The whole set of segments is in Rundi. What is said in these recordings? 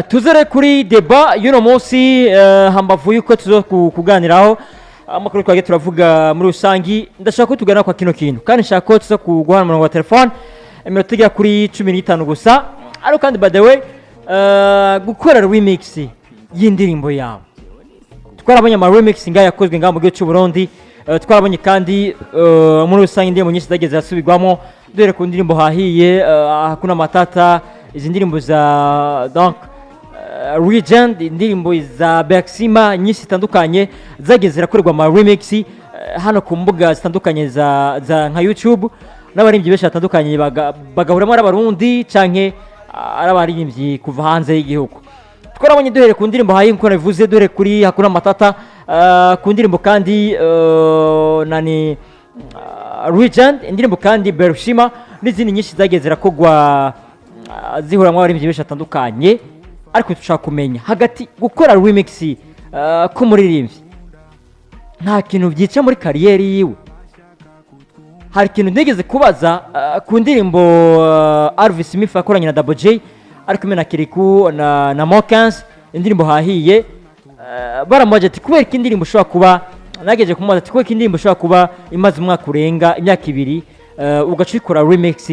tuzere kuri deba y'uno munsi hambavu yuko tuzo kuganiraho amakuru twagiye turavuga muri rusangi ndashaka ko tugana kwa kino kintu kandi nshaka ko tuza kuguhana umurongo wa telefone iminota igera kuri 15 gusa ariko kandi by the way gukora remix y'indirimbo yawe twarabonye ama remix nga yakozwe nga mu gihe cy'u Burundi twarabonye kandi muri rusangi indirimbo nyinshi zageze zasubirwamo dore ku ndirimbo hahiye hakuna matata izi ndirimbo za donc Regent indirimbo za Bexima nyinshi zitandukanye zageze zirakorerwa ama remix hano ku mbuga zitandukanye za nka YouTube n'abaririmbyi benshi batandukanye bagahuramo n'abarundi canke arabaririmbyi kuva hanze y'igihugu twarabonye duhere ku ndirimbo hayi nko navuze dore kuri hakuna matata ku ndirimbo kandi nani Regent indirimbo kandi Bexima n'izindi nyinshi zageze zirakogwa zihuramwe abaririmbyi benshi batandukanye ariko tushaka kumenya hagati gukora remix ko muririmbyi nta kintu byica muri kariyeri yiwe hari ikintu nigeze kubaza ku ndirimbo Alvis Smith akoranye na Double J ariko mena Kiriku na Mokans indirimbo hahiye baramubaje ati kubera indirimbo ushobora kuba nageje kumubaza ati kubera indirimbo ushobora kuba imaze umwaka urenga imyaka 2 ugacikora remix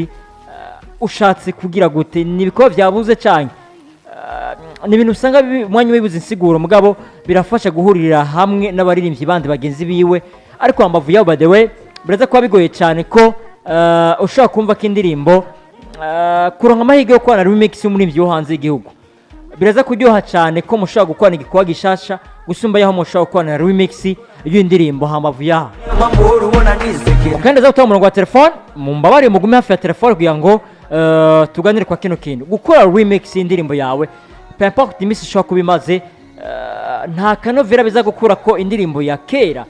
ushatse kugira gute nibiko byabuze cyane ni ibintu usanga umwanya wibuze insiguro mugabo birafasha guhurira hamwe n'abaririmbyi bandi bagenzi biwe ariko ambavu yabo by the way biraza kuba bigoye cyane ko ushaka kumva ko indirimbo kuronka amahirwe yo kubana remix y'umurimbyi wo hanze y'igihugu biraza kuryoha cyane ko mushaka gukorana igikwa gishasha gusumba yaho mushaka gukorana remix y'indirimbo hambavu yaho kandi za gutanga umurongo wa telefone mumbabare mugume hafi ya telefone kugira ngo tuganire kwa kino kintu gukora remix y'indirimbo yawe peu importe imisi ishobora kuba imaze nta kanovera biza gukura ko indirimbo ya kera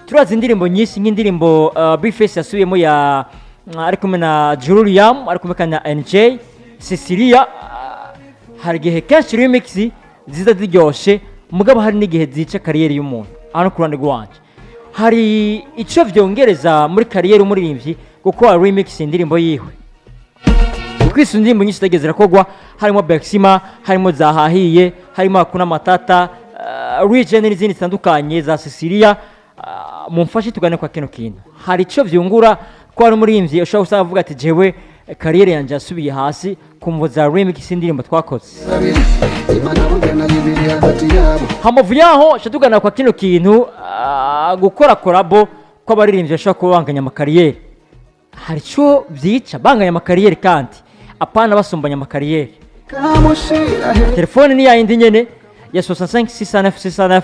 turazi indirimbo nyinshi nk'indirimbo Bface yasubiyemo ya ari kumwe na Juliam ari kumwe na NJ Cecilia hari igihe kenshi remix ziza ziryoshe mugabo hari n'igihe zica kariyeri y'umuntu hano ku ruhande rwanje hari icyo vyongereza muri kariyeri umuririmbyi gukora remix indirimbo yiwe kwisi indirimbo nyinshi zageze zirakogwa harimo Bexima harimo zahahiye harimo hakuna matata Regent n'izindi zitandukanye za Cecilia mumfashe tugane kwa kino kintu hari icyo vyungura ko ari umuririmbyi ushobora gusaba avuga ati jewe kariyeri yanje yasubiye hasi kumvo za remix indirimbo twakoze hamavu yaho shatugana kwa kino kintu gukora collabo ko abaririmbyi bashobora kubanganya amakariyeri hari cyo byica banganya amakariyeri kandi apana basumbanya amakariyeri telefone ni yindi nyene ya 656969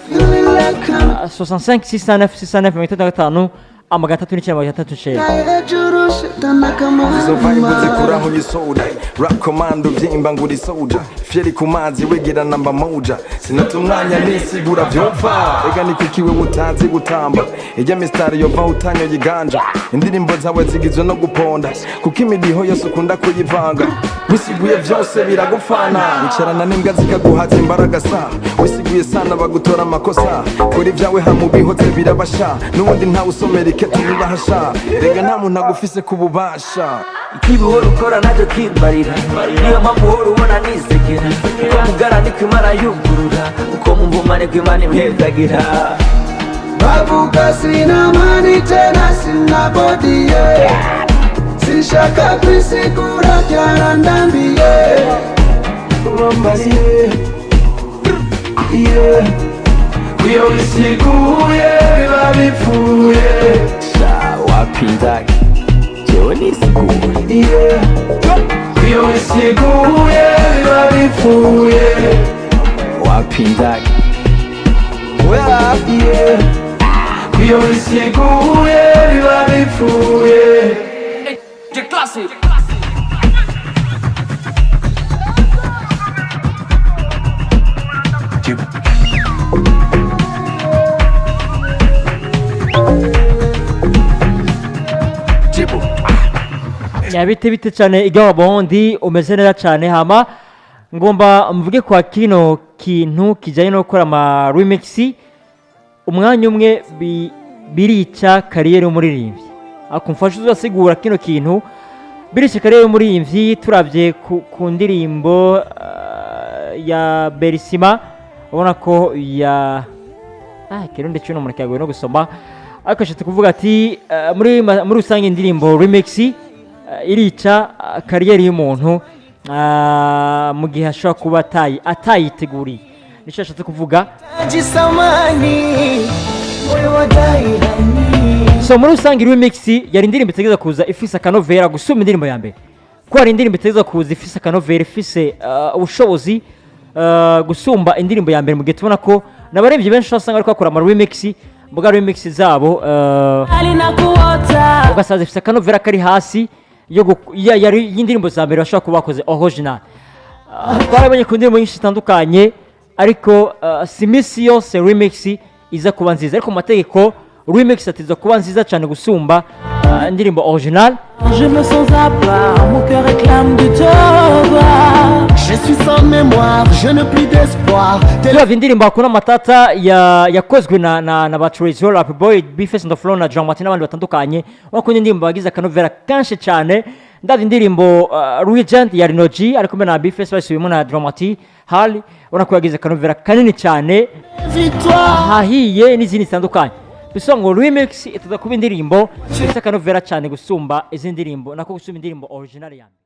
656969 amagatatu n'icyama gatatu share izo vibe zikuraho yisoda rap commando byimba nguri soda fieri kumazi wegera namba moja sinatumwanya nisigura vyopfa ega nikikiwe mutazi gutamba ejya mistari yova utanyo yiganja indirimbo zawe zigizwe no guponda kuko imidiho yose ukunda kuyivanga wisiguye byose biragufana wicarana n'imbwa zikaguhaza imbaraga sa wisiguye sana bagutora amakosa kuri byawe hamubihoze birabasha n'ubundi nta usomera iketu nibahasha ega nta muntu agufise kububasha ikibuhoro ukora nacyo kimbarira niyo mpamvu uhora ubona nisekera uko mugara niko imana yugurura uko mumvuma niko imana impezagira bavuga sina mani tena sina body sishaka kwisigura byarandambiye urambariye kuyo bisiguye biba bipfuye wapindaga jewe nisiguye kuyo bisiguye biba bipfuye wapindaga kuyo bisiguye biba bipfuye bite cyane igawa bondi umeze neza cyane hama ngomba mvuge kwa kino kintu kijanye no gukora ama remix umwanya umwe birica kariyeri umuririmbyi akumfasha uzasigura kino kintu birishika rero muri iyi mvyi turavye ku ndirimbo ya Berisima ubona ko ya kirundi cyuno muri kyagoye no gusoma ariko ashaka kuvuga ati muri rusange indirimbo remix irica kariyeri y'umuntu mu gihe ashobora kuba atayiteguriye nicyo ashatse kuvuga. So muri rusange remix yari indirimbo itegeza kuza ifise akanovera gusuma indirimbo ya mbere ko hari indirimbo itegeza kuza ifise akanovera ifise ubushobozi gusumba indirimbo ya mbere mu gihe tubona ko nabaremvye benshi basanga ariko bakora ama remix mbuga remix zabo ugasaza ifise akanovera kari hasi yari y'indirimbo za mbere bashobora kuba bakoze original. Twarabonye ku ndirimbo nyinshi zitandukanye ariko si misi yose remix iza kuba nziza ariko mu mategeko remix atiza kuba nziza cyane gusumba indirimbo original. Je me sens à part, mon cœur réclame du tova. Je suis sans mémoire, je n'ai plus d'espoir. Turavye indirimbo hakuna matata yakozwe na ba Treasure Rap Boy, Bface on the Floor na Jean Martin n'abandi batandukanye. Wakunda indirimbo bagize akanovera kanshi cyane. Ndavye indirimbo Regent ya Rino G ari kumwe na Bface basubiyemo na Jean Martin Hall ubona ko yagize akanovera kanini cyane. Hahiye n'izindi zitandukanye. Bisa ngo remix itaza kuba indirimbo ifite akanovera cyane gusumba izindi ndirimbo nako gusumba indirimbo original yanjye.